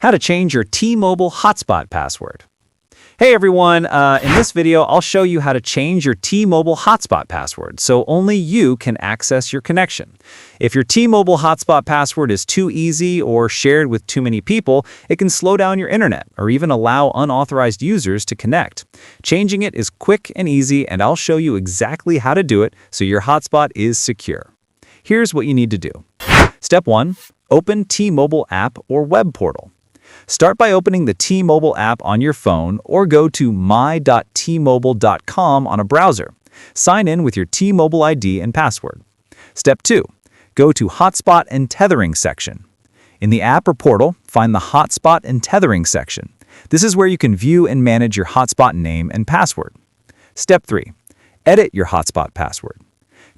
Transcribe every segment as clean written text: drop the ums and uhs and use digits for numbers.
How to change your T-Mobile hotspot password. Hey everyone, in this video I'll show you how to change your T-Mobile hotspot password so only you can access your connection. If your T-Mobile hotspot password is too easy or shared with too many people, it can slow down your internet or even allow unauthorized users to connect. Changing it is quick and easy, and I'll show you exactly how to do it so your hotspot is secure. Here's what you need to do. Step 1. Open T-Mobile app or web portal. Start by opening the T-Mobile app on your phone or go to my.tmobile.com on a browser. Sign in with your T-Mobile ID and password. Step 2. Go to Hotspot and Tethering section. In the app or portal, find the Hotspot and Tethering section. This is where you can view and manage your hotspot name and password. Step 3. Edit your hotspot password.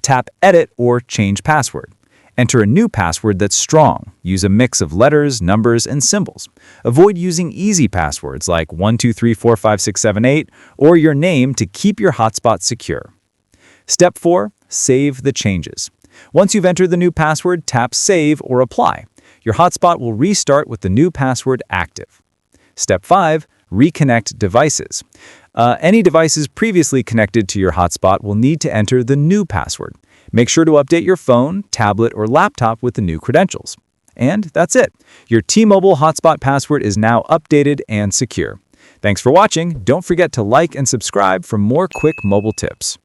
Tap Edit or Change Password. Enter a new password that's strong. Use a mix of letters, numbers, and symbols. Avoid using easy passwords like 1234567 or your name to keep your hotspot secure. Step 4. Save the changes. Once you've entered the new password, tap Save or Apply. Your hotspot will restart with the new password active. Step 5. Reconnect devices. Any devices previously connected to your hotspot will need to enter the new password. Make sure to update your phone, tablet, or laptop with the new credentials. And that's it. Your T-Mobile hotspot password is now updated and secure. Thanks for watching. Don't forget to like and subscribe for more quick mobile tips.